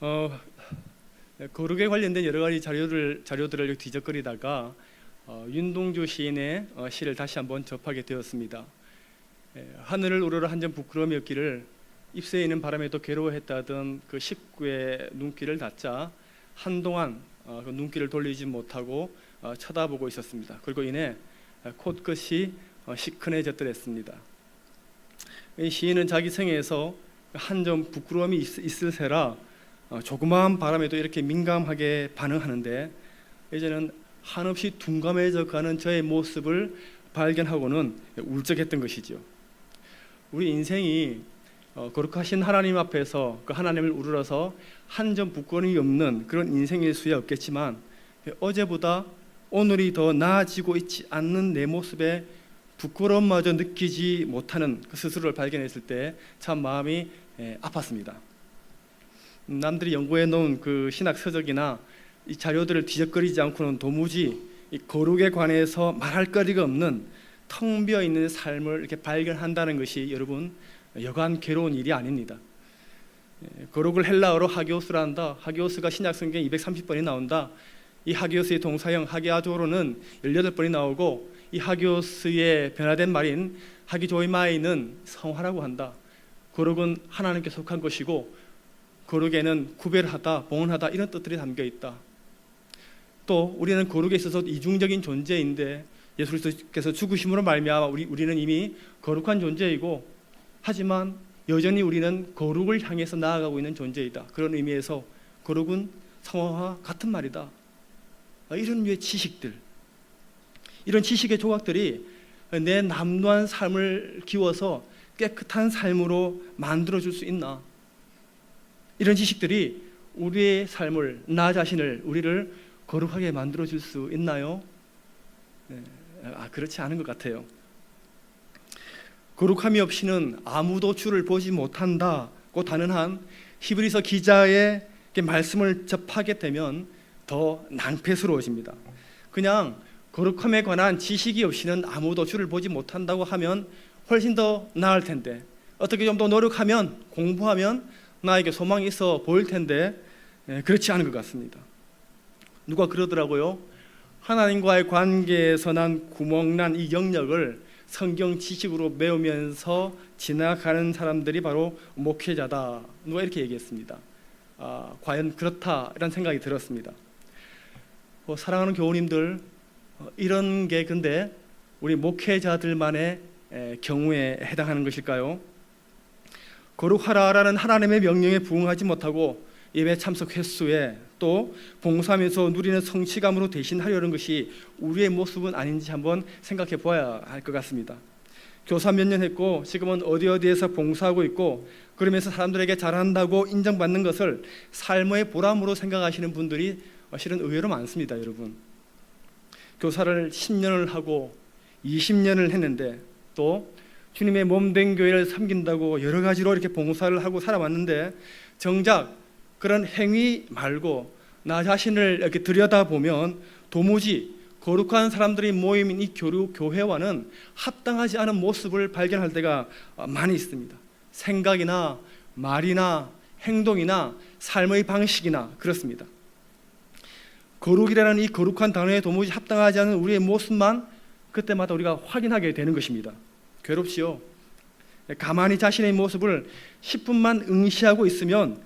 어, 거룩에 관련된 여러 가지 자료들을 뒤적거리다가 윤동주 시인의 시를 다시 한번 접하게 되었습니다. 하늘을 우러러 한 점 부끄러움이었기를 잎새에 있는 바람에도 괴로워했다던 그 식구의 눈길을 닫자 한동안 그 눈길을 돌리지 못하고 쳐다보고 있었습니다. 그리고 이내 코끝이 시큰해졌더랬습니다. 이 시인은 자기 생애에서 한 점 부끄러움이 있을세라 조그마한 바람에도 이렇게 민감하게 반응하는데, 이제는 한없이 둔감해져 가는 저의 모습을 발견하고는 울적했던 것이죠. 우리 인생이 거룩하신 하나님 앞에서 그 하나님을 우러러서 한 점 부끄러움이 없는 그런 인생일 수야 없겠지만, 어제보다 오늘이 더 나아지고 있지 않는 내 모습에 부끄러움마저 느끼지 못하는 그 스스로를 발견했을 때 참 마음이 아팠습니다. 남들이 연구해 놓은 그 신학 서적이나 이 자료들을 뒤적거리지 않고는 도무지 이 거룩에 관해서 말할 거리가 없는 텅 비어 있는 삶을 이렇게 발견한다는 것이 여러분 여간 괴로운 일이 아닙니다. 거룩을 헬라어로 하기오스라 한다. 하기오스가 신약 성경에 230번이 나온다. 이 하기오스의 동사형 하기아조로는 18번이 나오고, 이 하기오스의 변화된 말인 하기조이마이는 성화라고 한다. 거룩은 하나님께 속한 것이고 거룩에는 구별하다, 봉헌하다 이런 뜻들이 담겨 있다. 또 우리는 거룩에 있어서 이중적인 존재인데 예수 그리스도께서 죽으심으로 말미암아 우리는 이미 거룩한 존재이고, 하지만 여전히 우리는 거룩을 향해서 나아가고 있는 존재이다. 그런 의미에서 거룩은 성화와 같은 말이다. 이런 류의 지식들, 이런 지식의 조각들이 내 남루한 삶을 기워서 깨끗한 삶으로 만들어줄 수 있나? 이런 지식들이 우리의 삶을, 나 자신을, 우리를 거룩하게 만들어줄 수 있나요? 그렇지 않은 것 같아요. 거룩함이 없이는 아무도 주를 보지 못한다고 단언한 히브리서 기자의 말씀을 접하게 되면 더 낭패스러워집니다. 그냥 거룩함에 관한 지식이 없이는 아무도 주를 보지 못한다고 하면 훨씬 더 나을 텐데, 어떻게 좀 더 노력하면, 공부하면 나에게 소망이 있어 보일 텐데 그렇지 않은 것 같습니다. 누가 그러더라고요. 하나님과의 관계에서 난 구멍난 이 영역을 성경 지식으로 배우면서 지나가는 사람들이 바로 목회자다. 누가 이렇게 얘기했습니다. 과연 그렇다 이런 생각이 들었습니다. 사랑하는 교우님들, 이런 게 근데 우리 목회자들만의 경우에 해당하는 것일까요? 거룩하라라는 하나님의 명령에 부응하지 못하고 예배 참석 횟수에 또 봉사하면서 누리는 성취감으로 대신하려는 것이 우리의 모습은 아닌지 한번 생각해 보아야 할 것 같습니다. 교사 몇 년 했고 지금은 어디에서 봉사하고 있고, 그러면서 사람들에게 잘한다고 인정받는 것을 삶의 보람으로 생각하시는 분들이 실은 의외로 많습니다. 여러분, 교사를 10년을 하고 20년을 했는데 또 주님의 몸된 교회를 섬긴다고 여러 가지로 이렇게 봉사를 하고 살아왔는데, 정작 그런 행위 말고 나 자신을 이렇게 들여다보면 도무지 거룩한 사람들이 모이는 이 교회와는 합당하지 않은 모습을 발견할 때가 많이 있습니다. 생각이나 말이나 행동이나 삶의 방식이나 그렇습니다. 거룩이라는 이 거룩한 단어에 도무지 합당하지 않은 우리의 모습만 그때마다 우리가 확인하게 되는 것입니다. 괴롭지요. 가만히 자신의 모습을 10분만 응시하고 있으면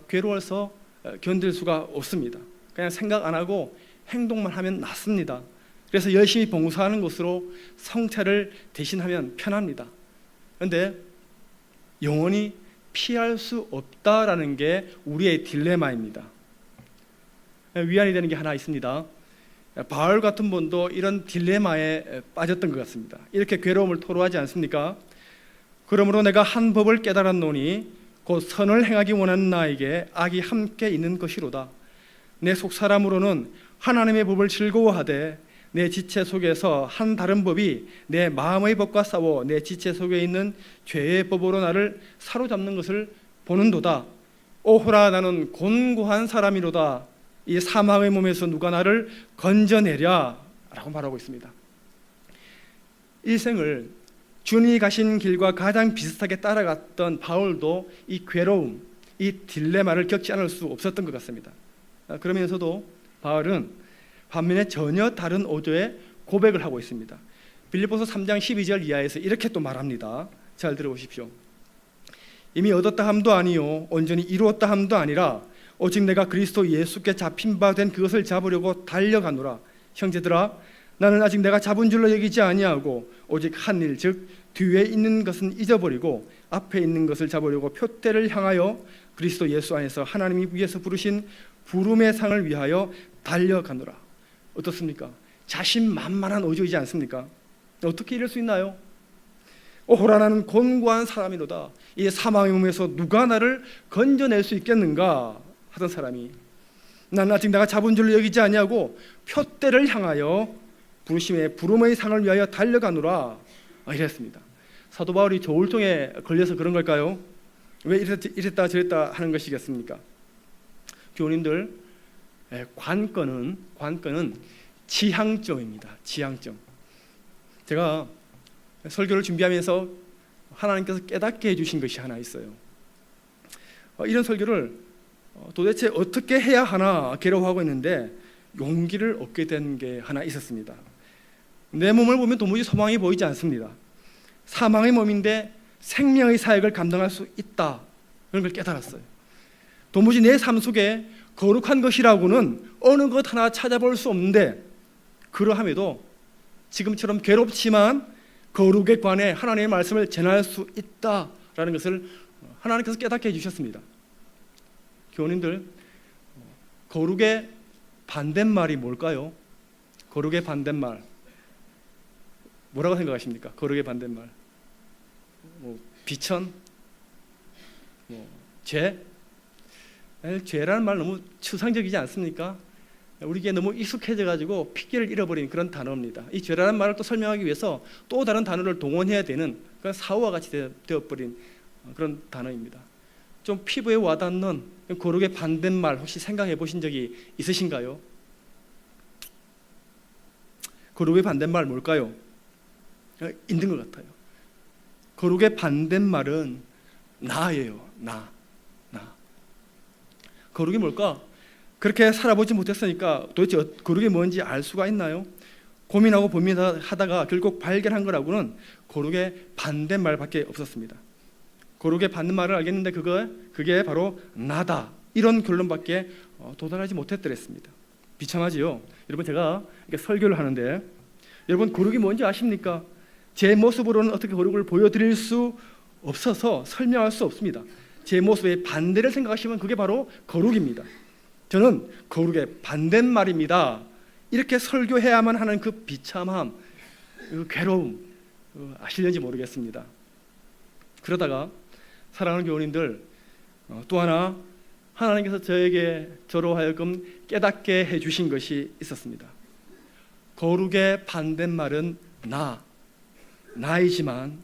괴로워서 견딜 수가 없습니다. 그냥 생각 안 하고 행동만 하면 낫습니다. 그래서 열심히 봉사하는 것으로 성찰을 대신하면 편합니다. 그런데 영원히 피할 수 없다라는 게 우리의 딜레마입니다. 위안이 되는 게 하나 있습니다. 바울 같은 분도 이런 딜레마에 빠졌던 것 같습니다. 이렇게 괴로움을 토로하지 않습니까? 그러므로 내가 한 법을 깨달았노니 곧 선을 행하기 원하는 나에게 악이 함께 있는 것이로다. 내 속사람으로는 하나님의 법을 즐거워하되 내 지체 속에서 한 다른 법이 내 마음의 법과 싸워 내 지체 속에 있는 죄의 법으로 나를 사로잡는 것을 보는도다. 오호라, 나는 곤고한 사람이로다. 이 사망의 몸에서 누가 나를 건져내랴 라고 말하고 있습니다. 일생을 주님이 가신 길과 가장 비슷하게 따라갔던 바울도 이 괴로움, 이 딜레마를 겪지 않을 수 없었던 것 같습니다. 그러면서도 바울은 반면에 전혀 다른 어조의 고백을 하고 있습니다. 빌립보서 3장 12절 이하에서 이렇게 또 말합니다. 잘 들어보십시오. 이미 얻었다 함도 아니요 온전히 이루었다 함도 아니라 오직 내가 그리스도 예수께 잡힌 바 된 그것을 잡으려고 달려가노라. 형제들아, 나는 아직 내가 잡은 줄로 여기지 아니하고 오직 한 일, 즉 뒤에 있는 것은 잊어버리고 앞에 있는 것을 잡으려고 표대를 향하여 그리스도 예수 안에서 하나님이 위에서 부르신 부름의 상을 위하여 달려가노라. 어떻습니까? 자신만만한 어조이지 않습니까? 어떻게 이럴 수 있나요? 오호라, 나는 곤고한 사람이로다. 이 사망의 몸에서 누가 나를 건져낼 수 있겠는가 하던 사람이, 나는 아직 내가 잡은 줄로 여기지 아니하고 표대를 향하여 부르심의 부름의 상을 위하여 달려가노라 이랬습니다. 사도 바울이 조울증에 걸려서 그런 걸까요? 왜 이랬다 저랬다 하는 것이겠습니까? 교우님들, 관건은 지향점입니다. 지향점. 제가 설교를 준비하면서 하나님께서 깨닫게 해주신 것이 하나 있어요. 이런 설교를 도대체 어떻게 해야 하나 괴로워하고 있는데 용기를 얻게 된 게 하나 있었습니다. 내 몸을 보면 도무지 소망이 보이지 않습니다. 사망의 몸인데 생명의 사역을 감당할 수 있다, 그런 걸 깨달았어요. 도무지 내 삶 속에 거룩한 것이라고는 어느 것 하나 찾아볼 수 없는데, 그러함에도 지금처럼 괴롭지만 거룩에 관해 하나님의 말씀을 전할 수 있다라는 것을 하나님께서 깨닫게 해주셨습니다. 교우님들, 거룩의 반대말이 뭘까요? 거룩의 반대말 뭐라고 생각하십니까? 거룩의 반대말, 비천, 죄? 죄라는 말 너무 추상적이지 않습니까? 우리에게 너무 익숙해져가지고 핏기를 잃어버린 그런 단어입니다. 이 죄라는 말을 또 설명하기 위해서 또 다른 단어를 동원해야 되는 그런 사후와 같이 되어버린 그런 단어입니다. 좀 피부에 와닿는 거룩의 반대말 혹시 생각해 보신 적이 있으신가요? 거룩의 반대말 뭘까요? 있는 것 같아요. 거룩의 반대말은 나예요. 나. 거룩이 뭘까? 그렇게 살아보지 못했으니까 도대체 거룩이 뭔지 알 수가 있나요? 고민하고 고민하다가 결국 발견한 거라고는 거룩의 반대말밖에 없었습니다. 거룩의 반대말을 알겠는데 그게 바로 나다, 이런 결론밖에 도달하지 못했더랬습니다. 비참하지요. 여러분, 제가 이렇게 설교를 하는데 여러분, 거룩이 뭔지 아십니까? 제 모습으로는 어떻게 거룩을 보여드릴 수 없어서 설명할 수 없습니다. 제 모습의 반대를 생각하시면 그게 바로 거룩입니다. 저는 거룩의 반대말입니다. 이렇게 설교해야만 하는 그 비참함, 그 괴로움 아시는지 모르겠습니다. 그러다가 사랑하는 교우님들, 또 하나 하나님께서 저로 하여금 깨닫게 해주신 것이 있었습니다. 거룩의 반대말은 나이지만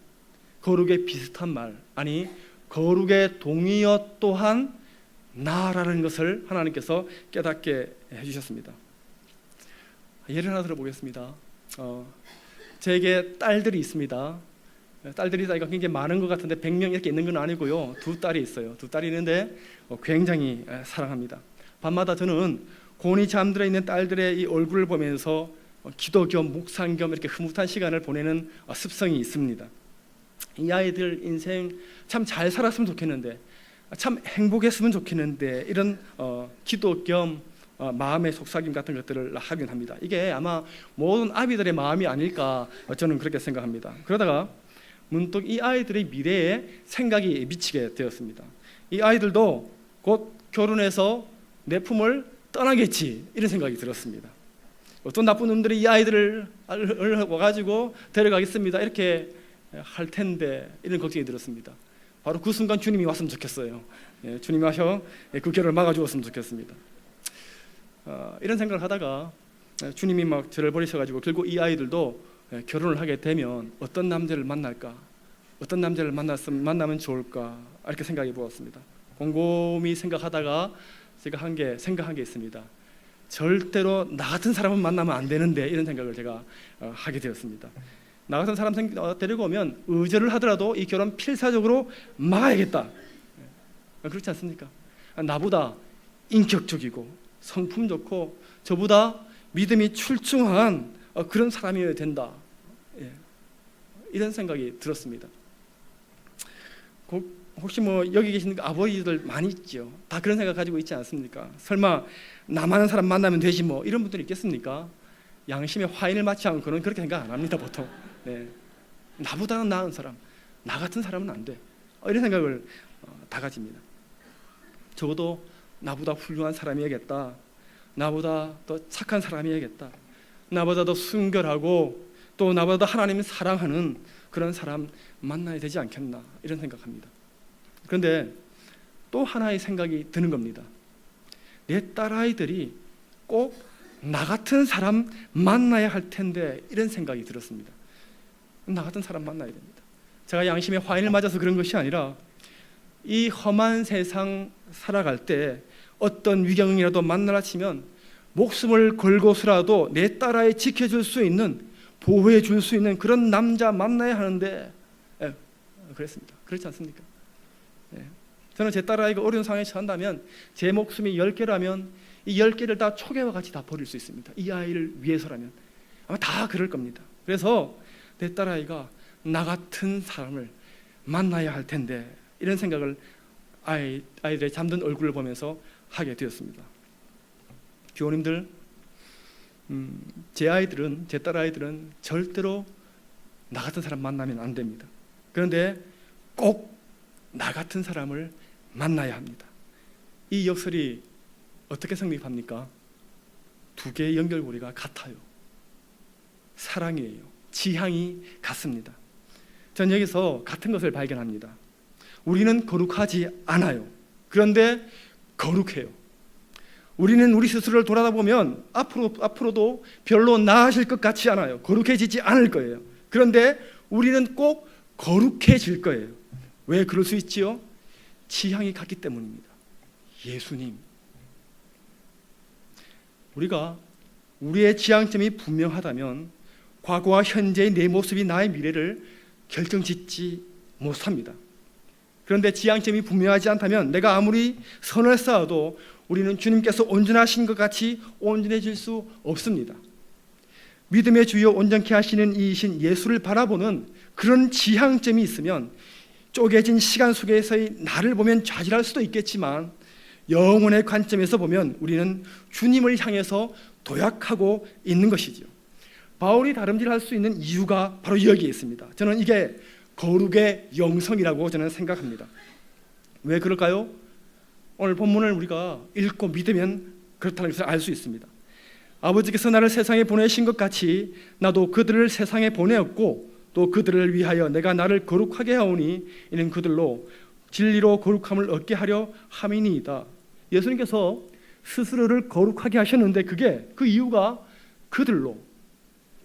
거룩의 비슷한 말, 아니 거룩의 동의어 또한 나라는 것을 하나님께서 깨닫게 해주셨습니다. 예를 하나 들어보겠습니다. 제게 딸들이 있습니다. 딸들이 나이가 굉장히 많은 것 같은데 100명 이렇게 있는 건 아니고요. 2딸이 있어요. 2딸이 있는데 굉장히 사랑합니다. 밤마다 저는 곤히 잠들어 있는 딸들의 이 얼굴을 보면서 기도 겸 묵상 겸 이렇게 흐뭇한 시간을 보내는 습성이 있습니다. 이 아이들 인생 참 잘 살았으면 좋겠는데, 참 행복했으면 좋겠는데, 이런 기도 겸 마음의 속삭임 같은 것들을 하긴 합니다. 이게 아마 모든 아비들의 마음이 아닐까 저는 그렇게 생각합니다. 그러다가 문득 이 아이들의 미래에 생각이 미치게 되었습니다. 이 아이들도 곧 결혼해서 내 품을 떠나겠지, 이런 생각이 들었습니다. 어떤 나쁜 놈들이 이 아이들을 와가지고 데려가겠습니다 이렇게 할 텐데, 이런 걱정이 들었습니다. 바로 그 순간 주님이 왔으면 좋겠어요. 주님이 와서 그 결혼을 막아주었으면 좋겠습니다. 이런 생각을 하다가 주님이 막 저를 버리셔가지고 결국 이 아이들도 결혼을 하게 되면 어떤 남자를 만날까, 어떤 남자를 만나면 좋을까, 이렇게 생각해 보았습니다. 곰곰이 생각하다가 제가 생각한 게 있습니다. 절대로 나 같은 사람은 만나면 안 되는데, 이런 생각을 제가 하게 되었습니다. 나 같은 사람 데리고 오면 의절을 하더라도 이 결혼 필사적으로 막아야겠다. 그렇지 않습니까? 나보다 인격적이고 성품 좋고 저보다 믿음이 출중한 그런 사람이어야 된다. 이런 생각이 들었습니다. 혹시 여기 계신 아버지들 많이 있죠. 다 그런 생각 가지고 있지 않습니까? 설마 나만한 사람 만나면 되지 이런 분들이 있겠습니까? 양심에 화인을 맞지 않고는 그렇게 생각 안 합니다, 보통. 나보다는 나은 사람, 나 같은 사람은 안 돼. 이런 생각을 다 가집니다. 적어도 나보다 훌륭한 사람이야겠다. 나보다 더 착한 사람이야겠다. 나보다 더 순결하고 또 나보다 하나님을 사랑하는 그런 사람 만나야 되지 않겠나 이런 생각합니다. 그런데 또 하나의 생각이 드는 겁니다. 내 딸아이들이 꼭 나 같은 사람 만나야 할 텐데 이런 생각이 들었습니다. 나 같은 사람 만나야 됩니다. 제가 양심에 화인을 맞아서 그런 것이 아니라 이 험한 세상 살아갈 때 어떤 위경이라도 만나라 치면 목숨을 걸고서라도 내 딸아이 지켜줄 수 있는, 보호해 줄 수 있는 그런 남자 만나야 하는데 그랬습니다. 그렇지 않습니까? 저는 제 딸아이가 어려운 상황에 처한다면 제 목숨이 10개라면 이 10개를 다 초계와 같이 다 버릴 수 있습니다. 이 아이를 위해서라면 아마 다 그럴 겁니다. 그래서 내 딸아이가 나 같은 사람을 만나야 할 텐데 이런 생각을 아이들의 잠든 얼굴을 보면서 하게 되었습니다. 교우님들, 제 딸아이들은 절대로 나 같은 사람 만나면 안 됩니다. 그런데 꼭 나 같은 사람을 만나야 합니다. 이 역설이 어떻게 성립합니까? 두 개의 연결고리가 같아요. 사랑이에요. 지향이 같습니다. 전 여기서 같은 것을 발견합니다. 우리는 거룩하지 않아요. 그런데 거룩해요. 우리는 우리 스스로를 돌아다보면 앞으로도 별로 나아질 것 같지 않아요. 거룩해지지 않을 거예요. 그런데 우리는 꼭 거룩해질 거예요. 왜 그럴 수 있지요? 지향이 같기 때문입니다. 예수님. 우리가 우리의 지향점이 분명하다면 과거와 현재의 내 모습이 나의 미래를 결정짓지 못합니다. 그런데 지향점이 분명하지 않다면 내가 아무리 선을 쌓아도 우리는 주님께서 온전하신 것 같이 온전해질 수 없습니다. 믿음의 주요 온전케 하시는 이이신 예수를 바라보는 그런 지향점이 있으면 쪼개진 시간 속에서의 나를 보면 좌절할 수도 있겠지만 영혼의 관점에서 보면 우리는 주님을 향해서 도약하고 있는 것이죠. 바울이 다름질할 수 있는 이유가 바로 여기에 있습니다. 저는 이게 거룩의 영성이라고 저는 생각합니다. 왜 그럴까요? 오늘 본문을 우리가 읽고 믿으면 그렇다는 것을 알 수 있습니다. 아버지께서 나를 세상에 보내신 것 같이 나도 그들을 세상에 보내었고 또 그들을 위하여 내가 나를 거룩하게 하오니 이는 그들로 진리로 거룩함을 얻게 하려 함이니이다. 예수님께서 스스로를 거룩하게 하셨는데 그 이유가 그들로,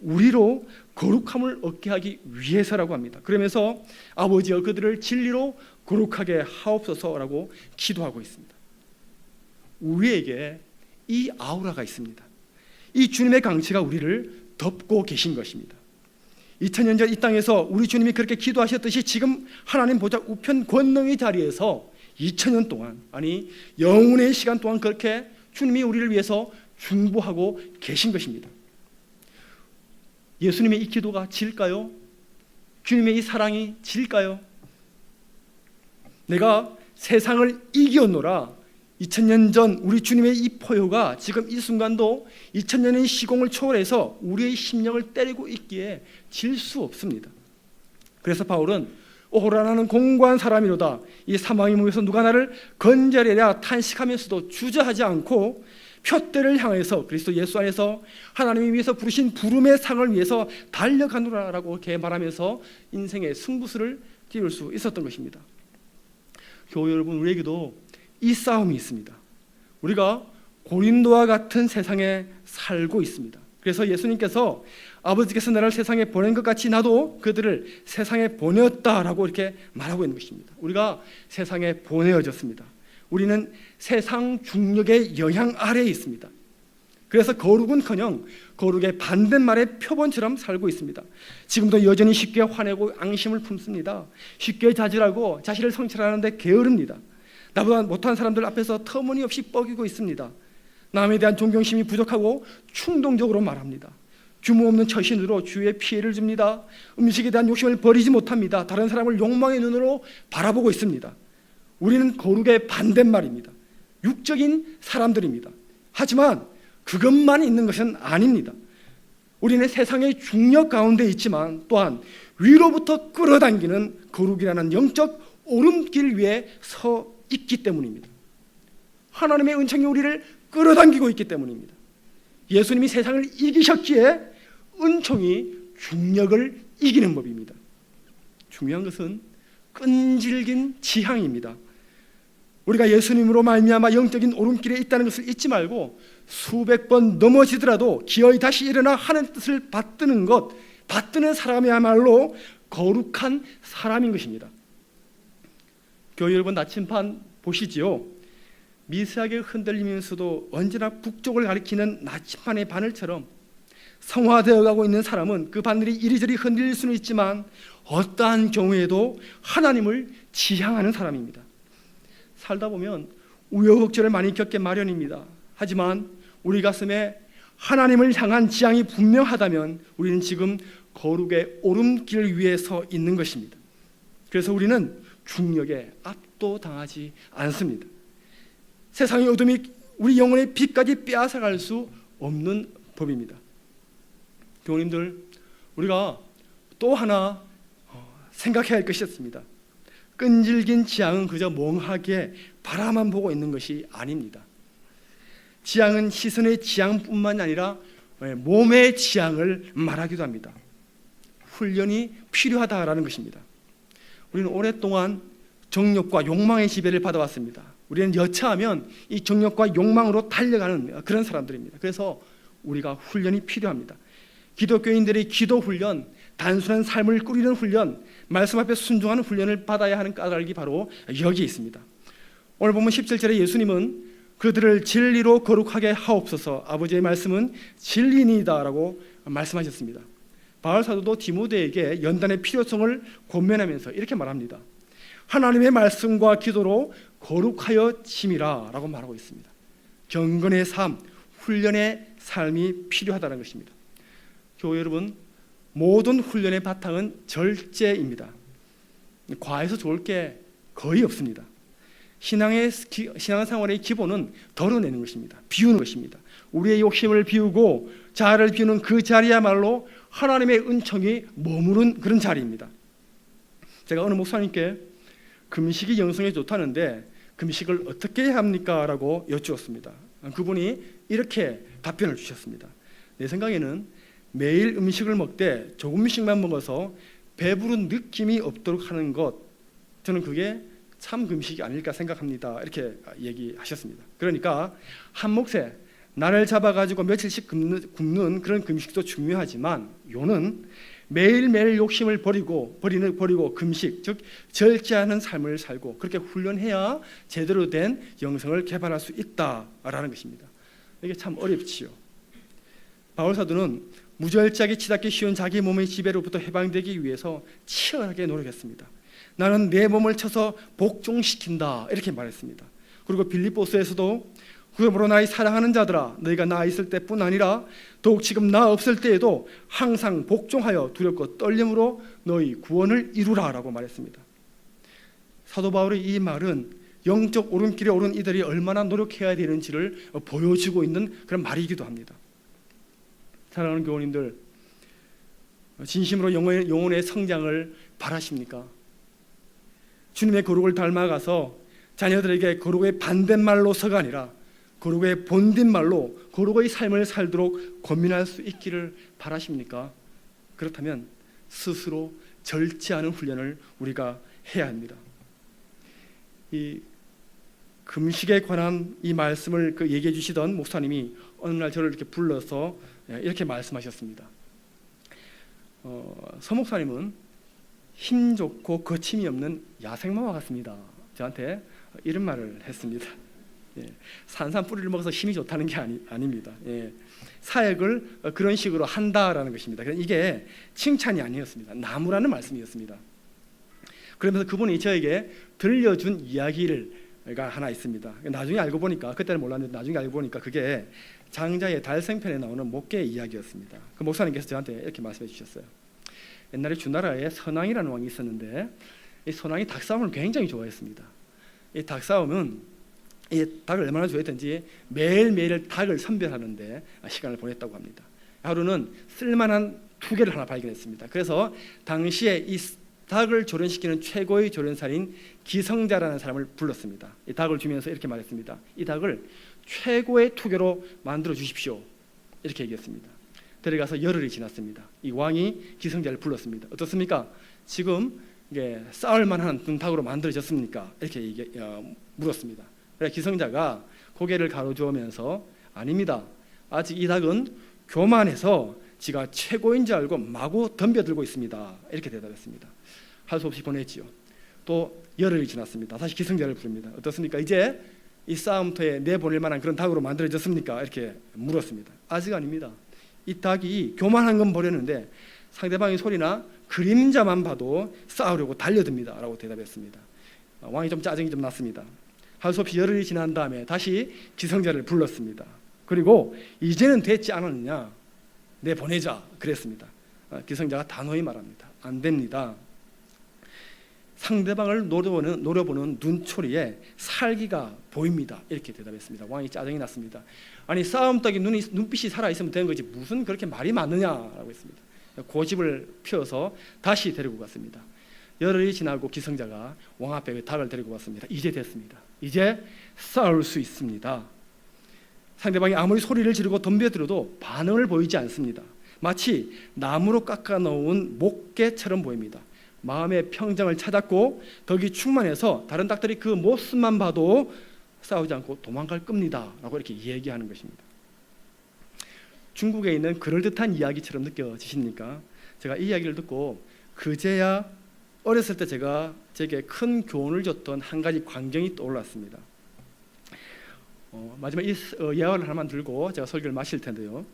우리로 거룩함을 얻게 하기 위해서라고 합니다. 그러면서 아버지여 그들을 진리로 거룩하게 하옵소서라고 기도하고 있습니다. 우리에게 이 아우라가 있습니다. 이 주님의 강체가 우리를 덮고 계신 것입니다. 2000년 전 이 땅에서 우리 주님이 그렇게 기도하셨듯이 지금 하나님 보좌 우편 권능의 자리에서 2000년 동안, 아니 영혼의 시간 동안 그렇게 주님이 우리를 위해서 중보하고 계신 것입니다. 예수님의 이 기도가 질까요? 주님의 이 사랑이 질까요? 내가 세상을 이겼노라. 2000년 전 우리 주님의 이 포효가 지금 이 순간도 2000년의 시공을 초월해서 우리의 심령을 때리고 있기에 질 수 없습니다. 그래서 바울은 오호라 나는 공고한 사람이로다. 이 사망의 몸에서 누가 나를 건져내랴 탄식하면서도 주저하지 않고 표대를 향해서 그리스도 예수 안에서 하나님이 위해서 부르신 부름의 상을 위해서 달려가노라라고 이렇게 말하면서 인생의 승부수를 띄울 수 있었던 것입니다. 교회 여러분, 우리에게도 이 싸움이 있습니다. 우리가 고린도와 같은 세상에 살고 있습니다. 그래서 예수님께서 아버지께서 나를 세상에 보낸 것 같이 나도 그들을 세상에 보내었다라고 이렇게 말하고 있는 것입니다. 우리가 세상에 보내어졌습니다. 우리는 세상 중력의 영향 아래에 있습니다. 그래서 거룩은커녕 거룩의 반대말의 표본처럼 살고 있습니다. 지금도 여전히 쉽게 화내고 앙심을 품습니다. 쉽게 자질하고 자신을 성찰하는데 게으릅니다. 나보다 못한 사람들 앞에서 터무니없이 뻐기고 있습니다. 남에 대한 존경심이 부족하고 충동적으로 말합니다. 규모 없는 처신으로 주위에 피해를 줍니다. 음식에 대한 욕심을 버리지 못합니다. 다른 사람을 욕망의 눈으로 바라보고 있습니다. 우리는 거룩의 반대말입니다. 육적인 사람들입니다. 하지만 그것만 있는 것은 아닙니다. 우리는 세상의 중력 가운데 있지만 또한 위로부터 끌어당기는 거룩이라는 영적 오름길 위에 서 있기 때문입니다. 하나님의 은총이 우리를 끌어당기고 있기 때문입니다. 예수님이 세상을 이기셨기에 은총이 중력을 이기는 법입니다. 중요한 것은 끈질긴 지향입니다. 우리가 예수님으로 말미암아 영적인 오름길에 있다는 것을 잊지 말고 수백 번 넘어지더라도 기어이 다시 일어나 하나님의 뜻을 받드는 사람이야말로 거룩한 사람인 것입니다. 교회 여러분, 나침반 보시지요? 미세하게 흔들리면서도 언제나 북쪽을 가리키는 나침반의 바늘처럼 성화되어 가고 있는 사람은 그 바늘이 이리저리 흔들릴 수는 있지만 어떠한 경우에도 하나님을 지향하는 사람입니다. 살다 보면 우여곡절을 많이 겪게 마련입니다. 하지만 우리 가슴에 하나님을 향한 지향이 분명하다면 우리는 지금 거룩의 오름길 위에 서 있는 것입니다. 그래서 우리는 중력에 압도당하지 않습니다. 세상의 어둠이 우리 영혼의 빛까지 빼앗아갈 수 없는 법입니다. 교우님들, 우리가 또 하나 생각해야 할 것이 있습니다. 끈질긴 지향은 그저 멍하게 바라만 보고 있는 것이 아닙니다. 지향은 시선의 지향뿐만 아니라 몸의 지향을 말하기도 합니다. 훈련이 필요하다라는 것입니다. 우리는 오랫동안 정욕과 욕망의 지배를 받아왔습니다. 우리는 여차하면 이 정욕과 욕망으로 달려가는 그런 사람들입니다. 그래서 우리가 훈련이 필요합니다. 기독교인들의 기도 훈련, 단순한 삶을 꾸리는 훈련, 말씀 앞에 순종하는 훈련을 받아야 하는 까닭이 바로 여기 있습니다. 오늘 보면 17절에 예수님은 그들을 진리로 거룩하게 하옵소서, 아버지의 말씀은 진리니이다라고 말씀하셨습니다. 바울 사도도 디모데에게 연단의 필요성을 권면하면서 이렇게 말합니다. 하나님의 말씀과 기도로 거룩하여 짐이라 라고 말하고 있습니다. 경건의 삶, 훈련의 삶이 필요하다는 것입니다. 교회 여러분, 모든 훈련의 바탕은 절제입니다. 과해서 좋을 게 거의 없습니다. 신앙생활의 기본은 덜어내는 것입니다. 비우는 것입니다. 우리의 욕심을 비우고 자아를 비우는 그 자리야말로 하나님의 은총이 머무른 그런 자리입니다. 제가 어느 목사님께 금식이 영성에 좋다는데 금식을 어떻게 해야 합니까? 라고 여쭈었습니다. 그분이 이렇게 답변을 주셨습니다. 내 생각에는 매일 음식을 먹되 조금씩만 먹어서 배부른 느낌이 없도록 하는 것, 저는 그게 참 금식이 아닐까 생각합니다. 이렇게 얘기하셨습니다. 그러니까 한 몫에 날을 잡아가지고 며칠씩 굶는 그런 금식도 중요하지만 요는 매일매일 욕심을 버리고 금식, 즉 절제하는 삶을 살고 그렇게 훈련해야 제대로 된 영성을 개발할 수 있다라는 것입니다. 이게 참 어렵지요. 바울 사도는 무절제하게 치닫기 쉬운 자기 몸의 지배로부터 해방되기 위해서 치열하게 노력했습니다. 나는 내 몸을 쳐서 복종시킨다 이렇게 말했습니다. 그리고 빌립보서에서도 그러므로 나의 사랑하는 자들아, 너희가 나 있을 때뿐 아니라 더욱 지금 나 없을 때에도 항상 복종하여 두렵고 떨림으로 너희 구원을 이루라 라고 말했습니다. 사도 바울의 이 말은 영적 오름길에 오른 이들이 얼마나 노력해야 되는지를 보여주고 있는 그런 말이기도 합니다. 사랑하는 교우님들, 진심으로 영혼의 성장을 바라십니까? 주님의 거룩을 닮아가서 자녀들에게 거룩의 반대말로서가 아니라 거룩의 본딘말로 거룩의 삶을 살도록 고민할 수 있기를 바라십니까? 그렇다면 스스로 절제하는 훈련을 우리가 해야 합니다. 이 금식에 관한 이 말씀을 얘기해 주시던 목사님이 어느 날 저를 이렇게 불러서 이렇게 말씀하셨습니다. 서 목사님은 힘 좋고 거침이 없는 야생마와 같습니다. 저한테 이런 말을 했습니다. 산산 뿌리를 먹어서 힘이 좋다는 게 아닙니다. 사역을 그런 식으로 한다라는 것입니다. 이게 칭찬이 아니었습니다. 나무라는 말씀이었습니다. 그러면서 그분이 저에게 들려준 이야기를 하나 있습니다. 나중에 알고 보니까, 그때는 몰랐는데 나중에 알고 보니까 그게 장자의 달생편에 나오는 목계의 이야기였습니다. 그 목사님께서 저한테 이렇게 말씀해 주셨어요. 옛날에 주나라에 선왕이라는 왕이 있었는데 이 선왕이 닭싸움을 굉장히 좋아했습니다. 이 닭싸움은 이 닭을 얼마나 좋아했던지 매일매일 닭을 선별하는데 시간을 보냈다고 합니다. 하루는 쓸만한 투개를 하나 발견했습니다. 그래서 당시에 이 닭을 조련시키는 최고의 조련사인 기성자라는 사람을 불렀습니다. 이 닭을 주면서 이렇게 말했습니다. 이 닭을 최고의 투개로 만들어 주십시오. 이렇게 얘기했습니다. 데려가서 열흘이 지났습니다. 이 왕이 기성자를 불렀습니다. 어떻습니까? 지금 이게 싸울 만한 닭으로 만들어졌습니까? 이렇게 물었습니다. 그래 기성자가 고개를 가로저으면서 아닙니다. 아직 이 닭은 교만해서 지가 최고인 줄 알고 마구 덤벼들고 있습니다. 이렇게 대답했습니다. 할 수 없이 보냈지요. 또 열흘이 지났습니다. 다시 기성자를 부릅니다. 어떻습니까? 이제 이 싸움터에 내보낼 만한 그런 닭으로 만들어졌습니까? 이렇게 물었습니다. 아직 아닙니다. 이 닭이 교만한 건 버렸는데 상대방의 소리나 그림자만 봐도 싸우려고 달려듭니다. 라고 대답했습니다. 왕이 좀 짜증이 좀 났습니다. 할 수 없이 열흘이 지난 다음에 다시 기성자를 불렀습니다. 그리고 이제는 됐지 않았느냐? 내보내자 그랬습니다. 기성자가 단호히 말합니다. 안 됩니다. 상대방을 노려보는 눈초리에 살기가 보입니다. 이렇게 대답했습니다. 왕이 짜증이 났습니다. 아니 싸움닭이 눈빛이 살아있으면 되는 거지 무슨 그렇게 말이 많느냐라고 했습니다. 고집을 피워서 다시 데리고 갔습니다. 열흘이 지나고 기성자가 왕 앞에 닭을 데리고 왔습니다. 이제 됐습니다. 이제 싸울 수 있습니다. 상대방이 아무리 소리를 지르고 덤벼들어도 반응을 보이지 않습니다. 마치 나무로 깎아 놓은 목깨처럼 보입니다. 마음의 평정을 찾았고 덕이 충만해서 다른 닭들이 그 모습만 봐도 싸우지 않고 도망갈 겁니다. 라고 이렇게 얘기하는 것입니다. 중국에 있는 그럴듯한 이야기처럼 느껴지십니까? 제가 이 이야기를 듣고 그제야 어렸을 때 제게 큰 교훈을 줬던 한 가지 광경이 떠올랐습니다. 마지막 이 예화를 하나만 들고 제가 설교를 마칠 텐데요.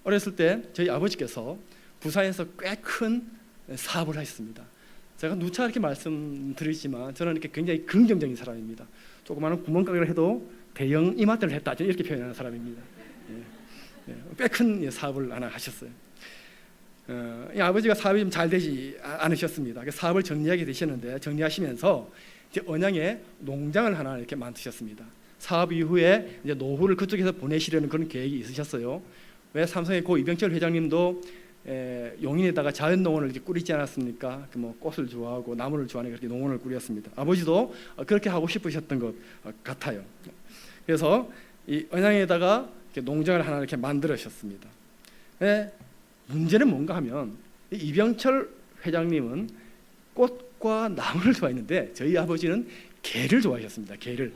어렸을 때 저희 아버지께서 부산에서 꽤 큰 사업을 하셨습니다. 제가 누차 이렇게 말씀드리지만 저는 이렇게 굉장히 긍정적인 사람입니다. 조그마한 구멍가게를 해도 대형 이마트를 했다 이렇게 표현하는 사람입니다. 꽤 큰 사업을 하나 하셨어요. 이 아버지가 사업이 좀 잘 되지 않으셨습니다. 사업을 정리하게 되셨는데 정리하시면서 이제 언양에 농장을 하나 이렇게 만드셨습니다. 사업 이후에 이제 노후를 그쪽에서 보내시려는 그런 계획이 있으셨어요. 왜 삼성의 고 이병철 회장님도 용인에다가 자연농원을 이렇게 꾸리지 않았습니까? 뭐 꽃을 좋아하고 나무를 좋아하는 그렇게 농원을 꾸렸습니다. 아버지도 그렇게 하고 싶으셨던 것 같아요. 그래서 이 언양에다가 이렇게 농장을 하나 이렇게 만들으셨습니다. 문제는 뭔가 하면 이병철 회장님은 꽃과 나무를 좋아했는데 저희 아버지는 개를 좋아하셨습니다. 개를.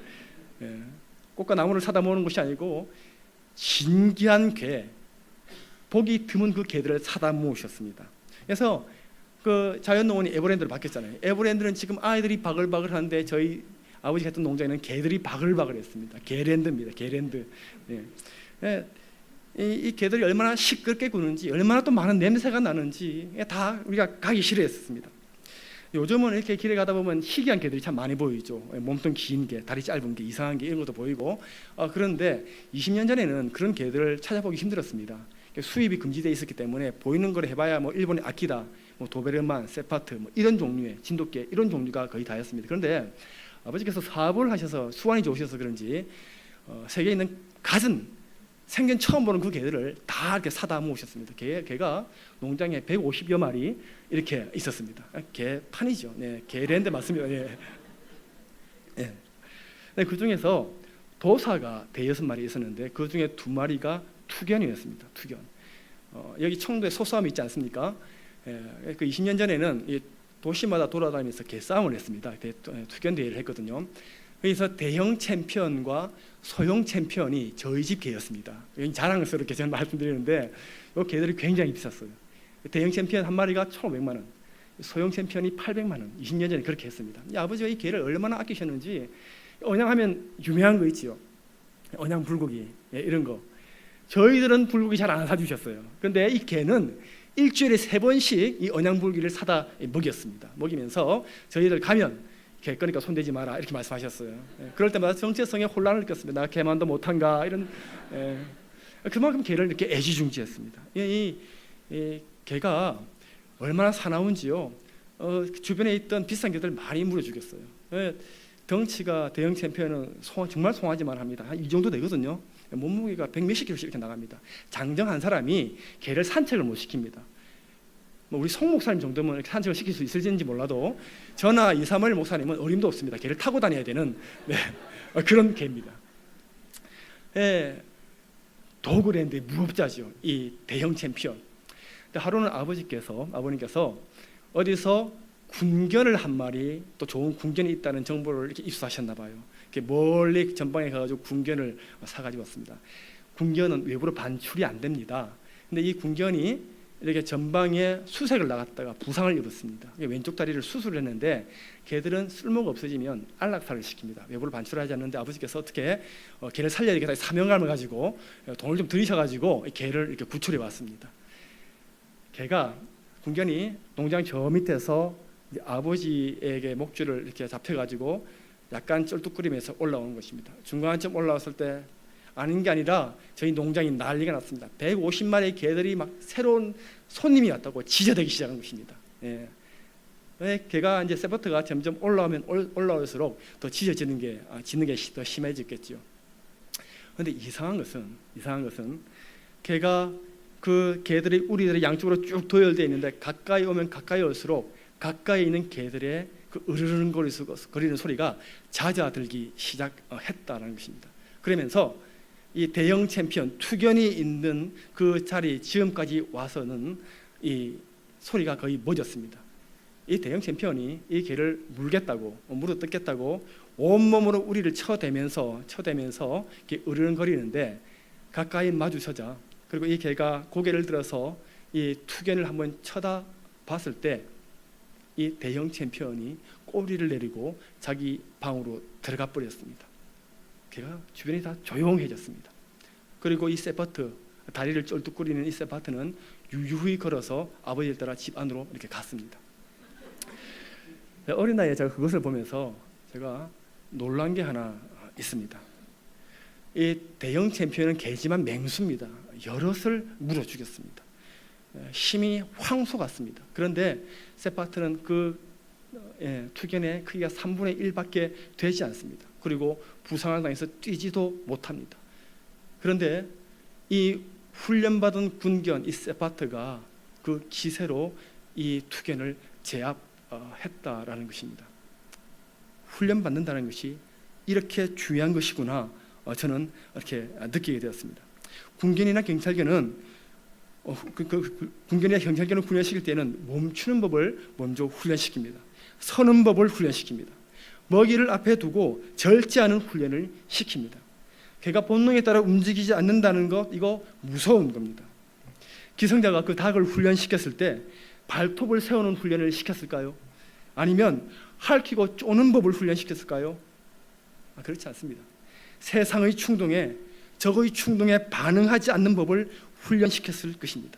꽃과 나무를 사다 모으는 것이 아니고 신기한 개, 보기 드문 그 개들을 사다 모으셨습니다. 그래서 그 자연농원이 에버랜드로 바뀌었잖아요. 에버랜드는 지금 아이들이 바글바글 하는데 저희 아버지가 했던 농장에는 개들이 바글바글했습니다. 개랜드입니다. 개랜드. 이 개들이 얼마나 시끄럽게 구는지, 얼마나 또 많은 냄새가 나는지 다 우리가 가기 싫어했습니다. 요즘은 이렇게 길에 가다 보면 희귀한 개들이 참 많이 보이죠. 몸통 긴 개, 다리 짧은 개, 이상한 개 이런 것도 보이고. 그런데 20년 전에는 그런 개들을 찾아보기 힘들었습니다. 수입이 금지되어 있었기 때문에 보이는 걸 해봐야 뭐 일본의 아키다, 뭐 도베르만, 세파트 뭐 이런 종류의 진돗개 이런 종류가 거의 다였습니다. 그런데 아버지께서 사업을 하셔서 수완이 좋으셔서 그런지 세계에 있는 갖은 생전 처음 보는 그 개들을 다 이렇게 사다 모으셨습니다. 개가 농장에 150여 마리 이렇게 있었습니다. 개판이죠. 개랜드 맞습니다. 그 중에서 도사가 6마리 있었는데 그 중에 2마리가 투견이었습니다. 투견. 여기 청도에 소싸움이 있지 않습니까? 그 20년 전에는 이 도시마다 돌아다니면서 개싸움을 했습니다. 투견 대회를 했거든요. 그래서 대형 챔피언과 소형 챔피언이 저희 집 개였습니다. 자랑스럽게 저는 말씀드리는데 이 개들이 굉장히 비쌌어요. 대형 챔피언 한 마리가 1,500만 원, 소형 챔피언이 800만 원. 20년 전에 그렇게 했습니다. 아버지가 이 개를 얼마나 아끼셨는지 언양하면 유명한 거 있지요. 언양 불고기 이런 거. 저희들은 불고기 잘 안 사주셨어요. 그런데 이 개는 일주일에 3번씩 이 언양 불고기를 사다 먹였습니다. 먹이면서 저희들 가면 개 거니까 손대지 마라 이렇게 말씀하셨어요. 예, 그럴 때마다 정체성에 혼란을 느꼈습니다. 나 개만도 못한가 이런. 예, 그만큼 개를 이렇게 애지중지했습니다. 이 개가 얼마나 사나운지요. 주변에 있던 비싼 개들 많이 물어 죽였어요. 예, 덩치가 대형 챔피언은 정말 송아지만 합니다. 한 이 정도 되거든요. 몸무게가 100몇십 킬로씩 이렇게 나갑니다. 장정한 사람이 개를 산책을 못 시킵니다. 뭐 우리 송 목사님 정도면 이렇게 산책을 시킬 수 있을지 몰라도 저나 이사무엘 목사님은 어림도 없습니다. 개를 타고 다녀야 되는 그런 개입니다. 예, 도그랜드의 무법자죠. 이 대형 챔피언. 근데 하루는 아버님께서 어디서 군견을 한 마리, 또 좋은 군견이 있다는 정보를 이렇게 입수하셨나 봐요. 이렇게 멀리 전방에 가가지고 군견을 사가지고 왔습니다. 군견은 외부로 반출이 안 됩니다. 근데 이 군견이 이렇게 전방에 수색을 나갔다가 부상을 입었습니다. 왼쪽 다리를 수술을 했는데 개들은 쓸모가 없어지면 안락사를 시킵니다. 외부로 반출하지 않는데 아버지께서 어떻게 개를 살려야 되겠다 사명감을 가지고 돈을 좀 들이셔가지고 개를 이렇게 구출해 왔습니다. 개가 군견이 농장 저 밑에서 아버지에게 목줄을 이렇게 잡혀가지고 약간 쩔뚝거리면서 올라오는 것입니다. 중간쯤 올라왔을 때 아닌 게 아니라 저희 농장이 난리가 났습니다. 150마리의 개들이 막 새로운 손님이 왔다고 지저대기 시작한 것입니다. 예. 개가 이제 세버트가 점점 올라올수록 더 짖는 게 더 심해졌겠죠. 그런데 이상한 것은 개가 그 개들의 우리들의 양쪽으로 쭉 도열되어 있는데 가까이 오면 가까이 올수록 가까이 있는 개들의 그 으르렁거리는 소리가 잦아들기 시작했다는 것입니다. 그러면서 이 대형 챔피언 투견이 있는 그 자리 지금까지 와서는 이 소리가 거의 멎었습니다. 이 대형 챔피언이 이 개를 물어뜯겠다고 온몸으로 우리를 쳐대면서 이렇게 으르렁거리는데 가까이 마주서자 그리고 이 개가 고개를 들어서 이 투견을 한번 쳐다봤을 때 이 대형 챔피언이 꼬리를 내리고 자기 방으로 들어가 버렸습니다. 개가 주변이 다 조용해졌습니다. 그리고 이 세파트 다리를 쩔뚝거리는 이 세파트는 유유히 걸어서 아버지를 따라 집 안으로 이렇게 갔습니다. 어린 나이에 제가 그것을 보면서 제가 놀란 게 하나 있습니다. 이 대형 챔피언은 개지만 맹수입니다. 여럿을 물어 죽였습니다. 힘이 황소 같습니다. 그런데 세파트는 그 투견의 크기가 3분의 1밖에 되지 않습니다. 그리고 부상을 당해서 뛰지도 못합니다. 그런데 이 훈련받은 군견 이 세파트가 그 기세로 이 투견을 제압했다라는 것입니다. 훈련받는다는 것이 이렇게 중요한 것이구나 저는 이렇게 느끼게 되었습니다. 군견이나 경찰견은 군견이나 경찰견을 훈련시킬 때는 멈추는 법을 먼저 훈련시킵니다. 서는 법을 훈련시킵니다. 먹이를 앞에 두고 절제하는 훈련을 시킵니다. 개가 본능에 따라 움직이지 않는다는 것 이거 무서운 겁니다. 기성자가 그 닭을 훈련시켰을 때 발톱을 세우는 훈련을 시켰을까요? 아니면 핥히고 쪼는 법을 훈련시켰을까요? 그렇지 않습니다. 세상의 충동에 적의 충동에 반응하지 않는 법을 훈련시켰을 것입니다.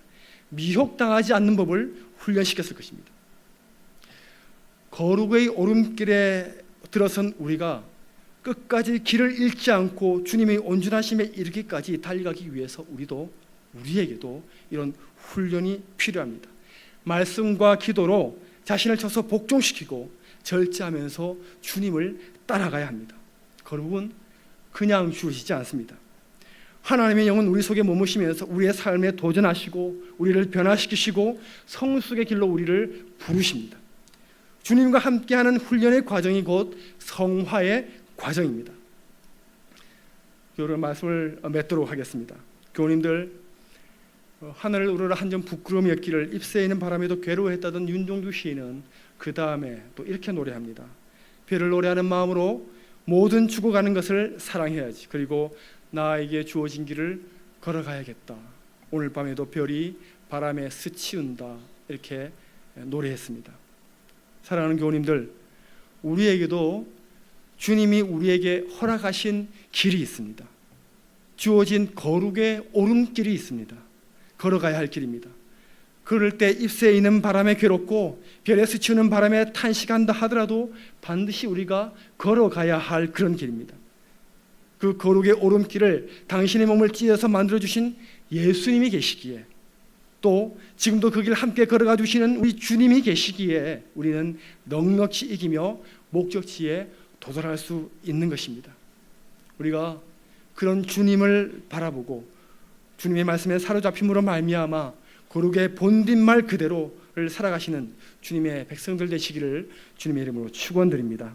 미혹당하지 않는 법을 훈련시켰을 것입니다. 거룩의 오름길에 들어선 우리가 끝까지 길을 잃지 않고 주님의 온전하심에 이르기까지 달려가기 위해서 우리에게도 이런 훈련이 필요합니다. 말씀과 기도로 자신을 쳐서 복종시키고 절제하면서 주님을 따라가야 합니다. 거룩은 그냥 주시지 않습니다. 하나님의 영은 우리 속에 머무시면서 우리의 삶에 도전하시고 우리를 변화시키시고 성숙의 길로 우리를 부르십니다. 주님과 함께하는 훈련의 과정이 곧 성화의 과정입니다. 오늘 말씀을 맺도록 하겠습니다. 교우님들, 하늘을 우러러 한 점 부끄러움이었기를 잎새에 있는 바람에도 괴로워했다던 윤종주 시인은 그 다음에 또 이렇게 노래합니다. 별을 노래하는 마음으로 모든 죽어가는 것을 사랑해야지. 그리고 나에게 주어진 길을 걸어가야겠다. 오늘 밤에도 별이 바람에 스치운다. 이렇게 노래했습니다. 사랑하는 교우님들, 우리에게도 주님이 우리에게 허락하신 길이 있습니다. 주어진 거룩의 오름길이 있습니다. 걸어가야 할 길입니다. 그럴 때 잎새에 있는 바람에 괴롭고 별에 스치는 바람에 탄식한다 하더라도 반드시 우리가 걸어가야 할 그런 길입니다. 그 거룩의 오름길을 당신의 몸을 찢어서 만들어주신 예수님이 계시기에, 또 지금도 그 길 함께 걸어가 주시는 우리 주님이 계시기에 우리는 넉넉히 이기며 목적지에 도달할 수 있는 것입니다. 우리가 그런 주님을 바라보고 주님의 말씀에 사로잡힘으로 말미암아 거룩의 본뒷말 그대로를 살아가시는 주님의 백성들 되시기를 주님의 이름으로 축원드립니다.